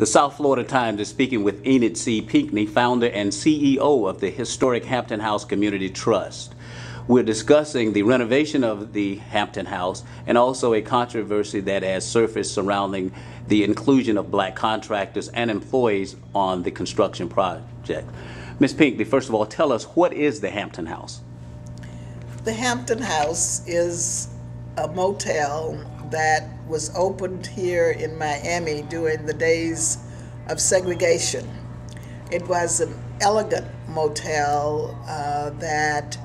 The South Florida Times is speaking with Enid C. Pinkney, founder and CEO of the historic Hampton House Community Trust. We're discussing the renovation of the Hampton House and also a controversy that has surfaced surrounding the inclusion of black contractors and employees on the construction project. Ms. Pinkney, first of all, tell us, what is the Hampton House? The Hampton House is a motel that was opened here in Miami during the days of segregation. It was an elegant motel that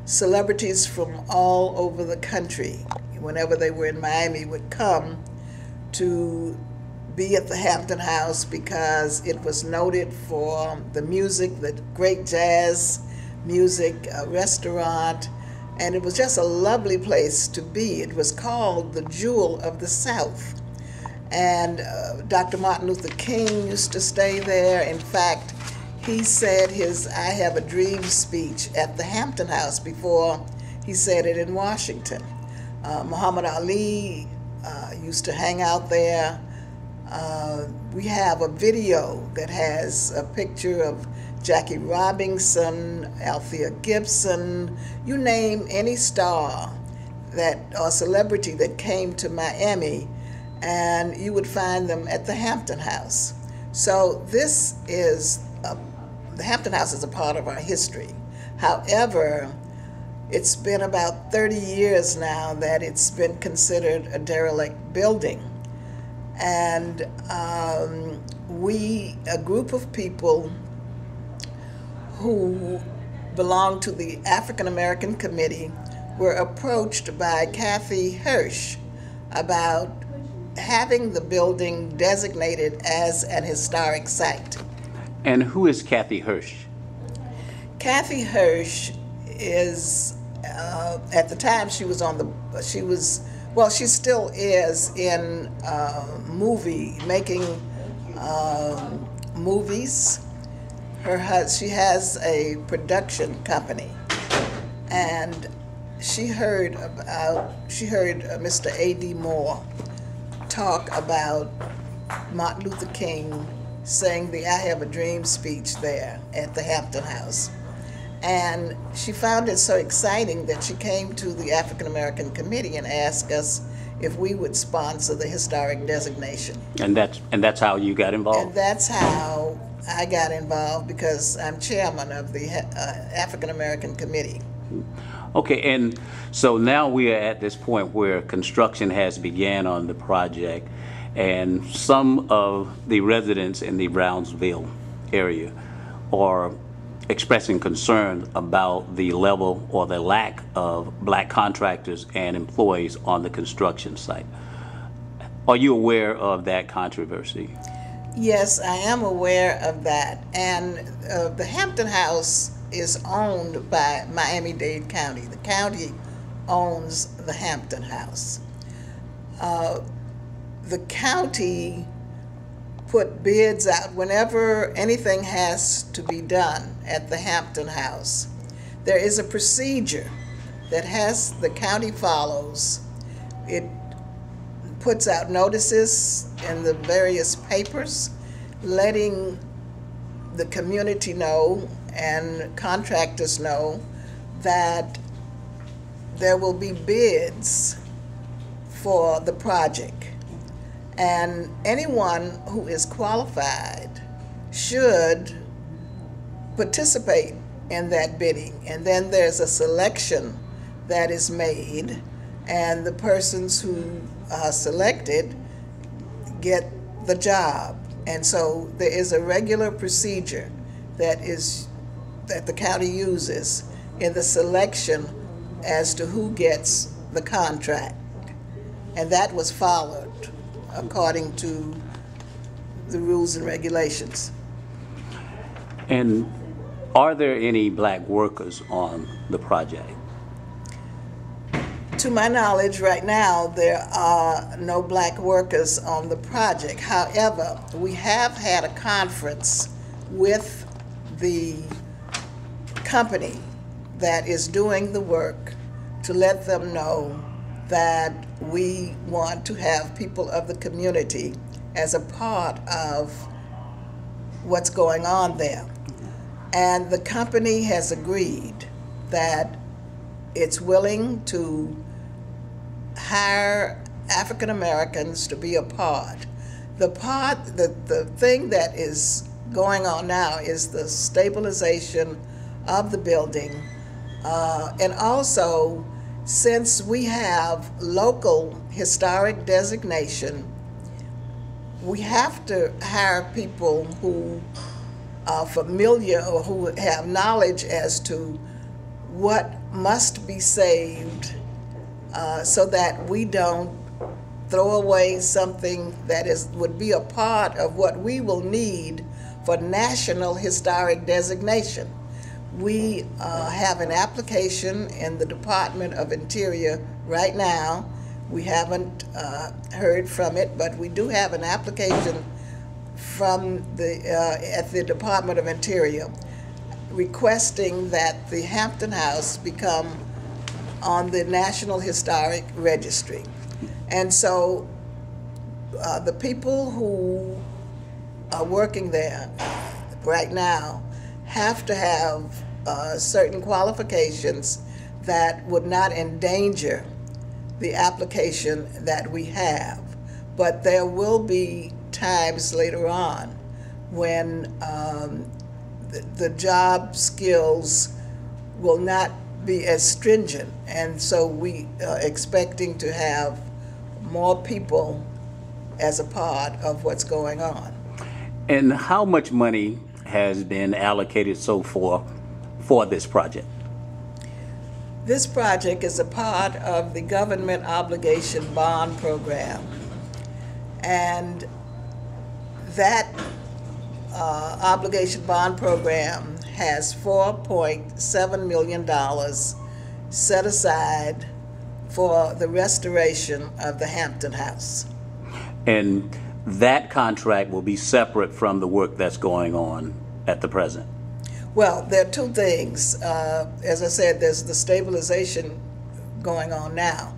celebrities from all over the country, whenever they were in Miami, would come to be at the Hampton House because it was noted for the music, the great jazz music, restaurant, and it was just a lovely place to be. It was called the Jewel of the South. And Dr. Martin Luther King used to stay there. In fact, he said his I Have a Dream speech at the Hampton House before he said it in Washington. Muhammad Ali used to hang out there. We have a video that has a picture of Jackie Robinson, Althea Gibson, you name any star that or celebrity that came to Miami, and you would find them at the Hampton House. So this is, the Hampton House is a part of our history. However, it's been about 30 years now that it's been considered a derelict building. And a group of people who belong to the African American Committee were approached by Kathy Hirsch about having the building designated as an historic site. And who is Kathy Hirsch? Kathy Hirsch is, at the time she still is in making movies. She has a production company, and she heard Mr. A.D. Moore talk about Martin Luther King saying the I Have a Dream speech there at the Hampton House. And she found it so exciting that she came to the African American Committee and asked us if we would sponsor the historic designation. And that's how you got involved? And that's how I got involved, because I'm chairman of the African American Committee. Okay, and so now we are at this point where construction has began on the project, and some of the residents in the Brownsville area are expressing concern about the level or the lack of black contractors and employees on the construction site. Are you aware of that controversy? Yes, I am aware of that. And the Hampton House is owned by Miami-Dade County. The county owns the Hampton House. The county put bids out whenever anything has to be done at the Hampton House. There is a procedure that the county follows. It puts out notices in the various papers, letting the community know and contractors know that there will be bids for the project. And anyone who is qualified should participate in that bidding. And then there's a selection that is made, and the persons who are selected get the job. And so there is a regular procedure that the county uses in the selection as to who gets the contract. And that was followed according to the rules and regulations. And are there any black workers on the project? To my knowledge, right now, there are no black workers on the project. However, we have had a conference with the company that is doing the work to let them know that we want to have people of the community as a part of what's going on there. And the company has agreed that it's willing to hire African Americans to be a part. The thing that is going on now is the stabilization of the building, and also, since we have local historic designation, we have to hire people who are familiar or who have knowledge as to what must be saved, so that we don't throw away something that would be a part of what we will need for national historic designation. We have an application in the Department of Interior right now. We haven't heard from it, but we do have an application from at the Department of Interior requesting that the Hampton House become on the National Historic Registry. And so the people who are working there right now have to have certain qualifications that would not endanger the application that we have. But there will be times later on when the job skills will not be as stringent, and so we are expecting to have more people as a part of what's going on. And how much money has been allocated so far for this project? This project is a part of the government obligation bond program, and that obligation bond program has $4.7 million set aside for the restoration of the Hampton House. And that contract will be separate from the work that's going on at the present? Well, there are two things. As I said, there's the stabilization going on now,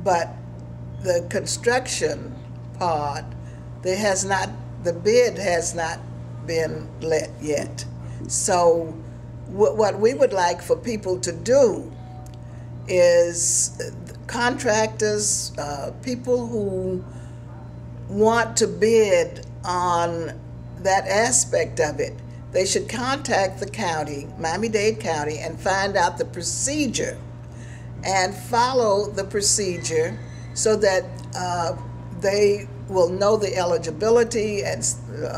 but the construction part, the bid has not been let yet. So what we would like for people to do is contractors, people who want to bid on that aspect of it, they should contact the county, Miami-Dade County, and find out the procedure and follow the procedure so that they will know the eligibility and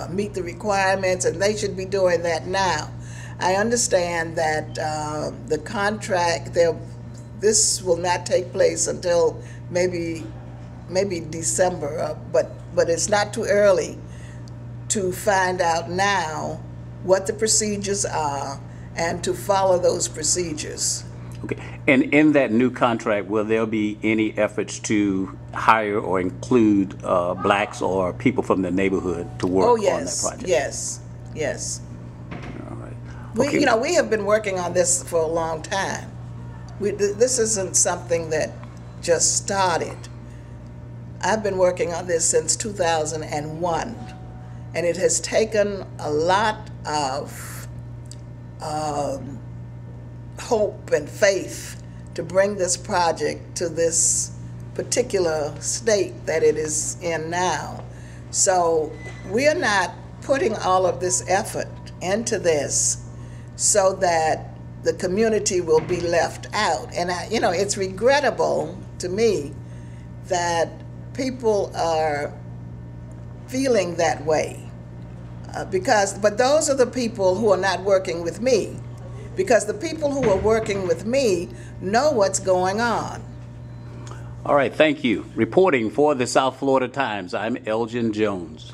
meet the requirements, and they should be doing that now. I understand that the contract, this will not take place until maybe December, but it's not too early to find out now what the procedures are and to follow those procedures. Okay, and in that new contract, will there be any efforts to hire or include blacks or people from the neighborhood to work on that project? Yes, yes. All right. Okay. We have been working on this for a long time. This isn't something that just started. I've been working on this since 2001, and it has taken a lot of hope and faith to bring this project to this particular state that it is in now. So we are not putting all of this effort into this so that the community will be left out. And it's regrettable to me that people are feeling that way, but those are the people who are not working with me, because the people who are working with me know what's going on. All right, thank you. Reporting for the South Florida Times, I'm Elgin Jones.